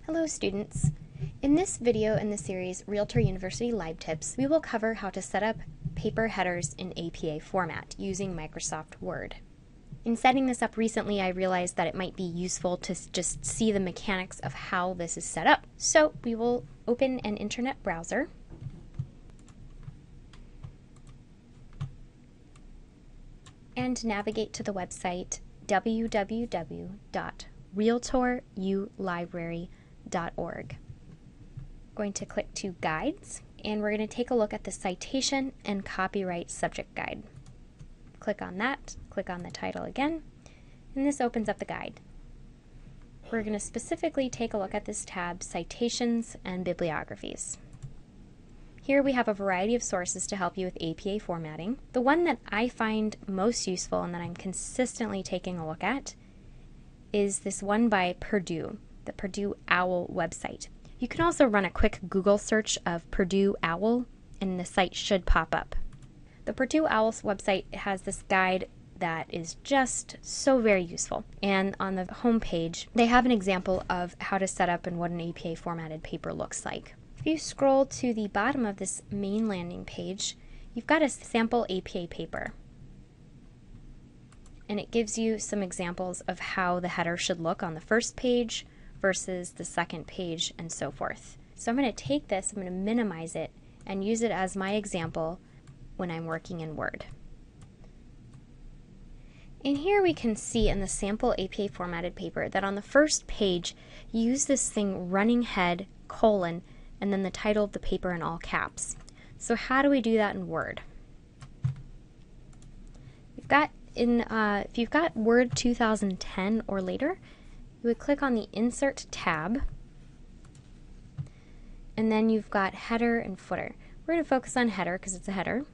Hello students! In this video in the series Realtor University LibTips, we will cover how to set up paper headers in APA format using Microsoft Word. In setting this up recently, I realized that it might be useful to just see the mechanics of how this is set up. So we will open an internet browser and navigate to the website www.realtorulibrary.org. Going to click to Guides, and we're going to take a look at the Citation and Copyright Subject Guide. Click on that, click on the title again, and this opens up the guide. We're going to specifically take a look at this tab, Citations and Bibliographies. Here we have a variety of sources to help you with APA formatting. The one that I find most useful and that I'm consistently taking a look at is this one by Purdue, the Purdue OWL website. You can also run a quick Google search of Purdue OWL and the site should pop up. The Purdue OWL's website has this guide that is just so very useful. And on the home page, they have an example of how to set up and what an APA formatted paper looks like. If you scroll to the bottom of this main landing page, you've got a sample APA paper. And it gives you some examples of how the header should look on the first page versus the second page and so forth. So I'm going to take this, I'm going to minimize it, and use it as my example when I'm working in Word. And here we can see in the sample APA formatted paper that on the first page, you use this thing running head, colon, and then the title of the paper in all caps. So how do we do that in Word? If you've got Word 2010 or later, you would click on the Insert tab, and then you've got Header and Footer. We're going to focus on Header because it's a header.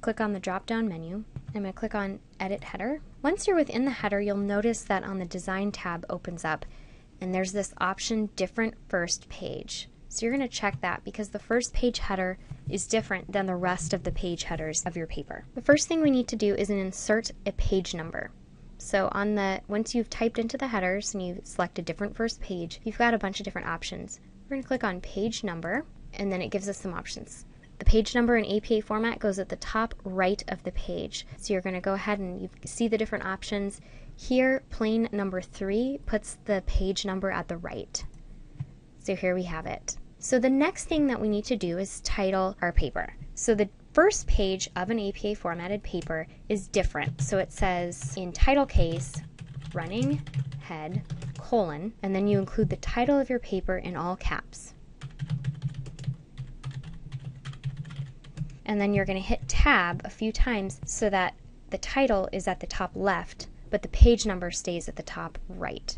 Click on the drop-down menu. I'm going to click on Edit Header. Once you're within the header, you'll notice that on the Design tab opens up, and there's this option, Different First Page. So you're going to check that because the first page header is different than the rest of the page headers of your paper. The first thing we need to do is insert a page number. So once you've typed into the headers and you've selected different first page, you've got a bunch of different options. We're going to click on page number, and then it gives us some options. The page number in APA format goes at the top right of the page. So you're going to go ahead and you see the different options. Here, plain number 3 puts the page number at the right. So here we have it. So the next thing that we need to do is title our paper. So the first page of an APA formatted paper is different. So it says in title case, running head, colon, and then you include the title of your paper in all caps. And then you're going to hit tab a few times so that the title is at the top left, but the page number stays at the top right.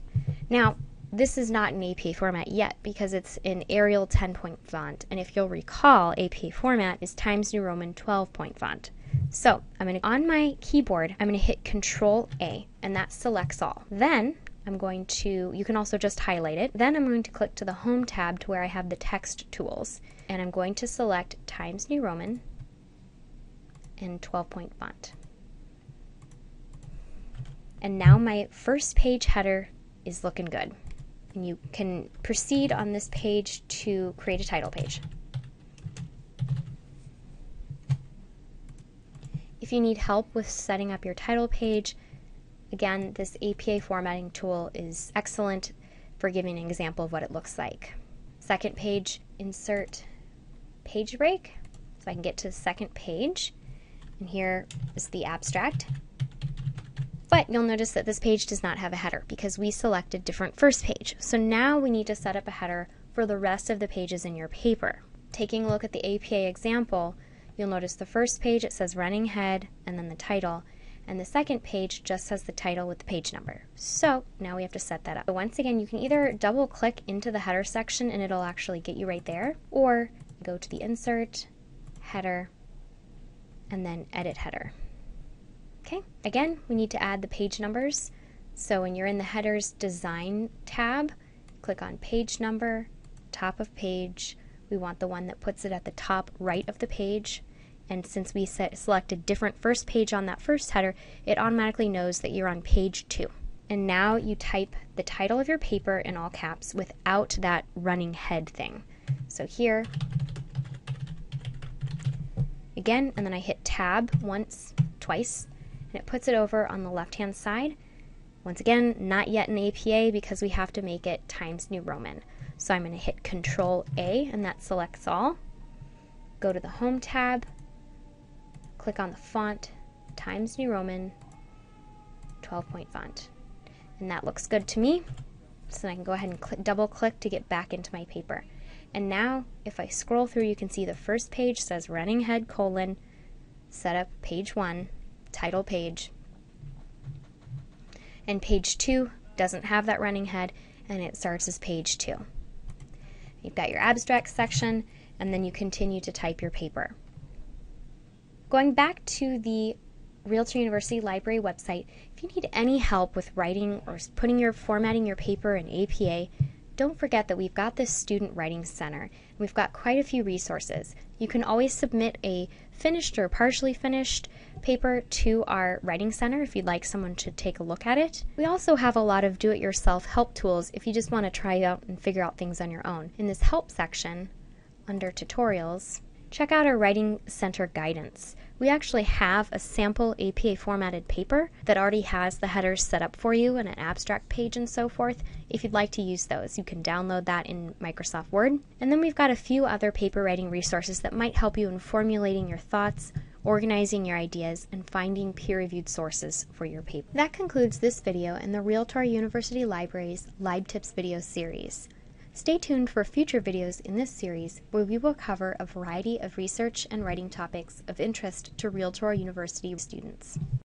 Now, this is not in APA format yet because it's in Arial 10-point font, and if you'll recall, APA format is Times New Roman 12-point font. So on my keyboard, I'm going to hit Control-A, and that selects all. Then you can also just highlight it. Then I'm going to click to the Home tab to where I have the text tools, and I'm going to select Times New Roman and 12-point font. And now my first page header is looking good. And you can proceed on this page to create a title page. If you need help with setting up your title page, again, this APA formatting tool is excellent for giving an example of what it looks like. Second page, insert page break, so I can get to the second page. And here is the abstract. But you'll notice that this page does not have a header because we selected different first page. So now we need to set up a header for the rest of the pages in your paper. Taking a look at the APA example, you'll notice the first page it says running head and then the title, and the second page just has the title with the page number. So now we have to set that up. So once again, you can either double click into the header section and it'll actually get you right there, or go to the Insert, Header, and then Edit Header. Okay, again, we need to add the page numbers. So when you're in the Headers Design tab, click on Page Number, Top of Page. We want the one that puts it at the top right of the page. And since we selected different first page on that first header, it automatically knows that you're on page 2. And now you type the title of your paper in all caps without that running head thing. So here, again, and then I hit tab once, twice, and it puts it over on the left-hand side. Once again, not yet an APA because we have to make it Times New Roman. So I'm going to hit Control A, and that selects all. Go to the Home tab, click on the font, Times New Roman, 12-point font. And that looks good to me. So I can go ahead and double click to get back into my paper. And now, if I scroll through, you can see the first page says running head : setup page 1, title page. And page 2 doesn't have that running head, and it starts as page 2. You've got your abstract section, and then you continue to type your paper. Going back to the REALTOR University Library website, if you need any help with writing or formatting your paper in APA, don't forget that we've got this Student Writing Center. We've got quite a few resources. You can always submit a finished or partially finished paper to our Writing Center if you'd like someone to take a look at it. We also have a lot of do-it-yourself help tools if you just want to try out and figure out things on your own. In this Help section, under Tutorials, check out our Writing Center guidance. We actually have a sample APA formatted paper that already has the headers set up for you and an abstract page and so forth. If you'd like to use those, you can download that in Microsoft Word. And then we've got a few other paper writing resources that might help you in formulating your thoughts, organizing your ideas, and finding peer-reviewed sources for your paper. That concludes this video in the REALTOR University Library's LibTips video series. Stay tuned for future videos in this series where we will cover a variety of research and writing topics of interest to REALTOR University students.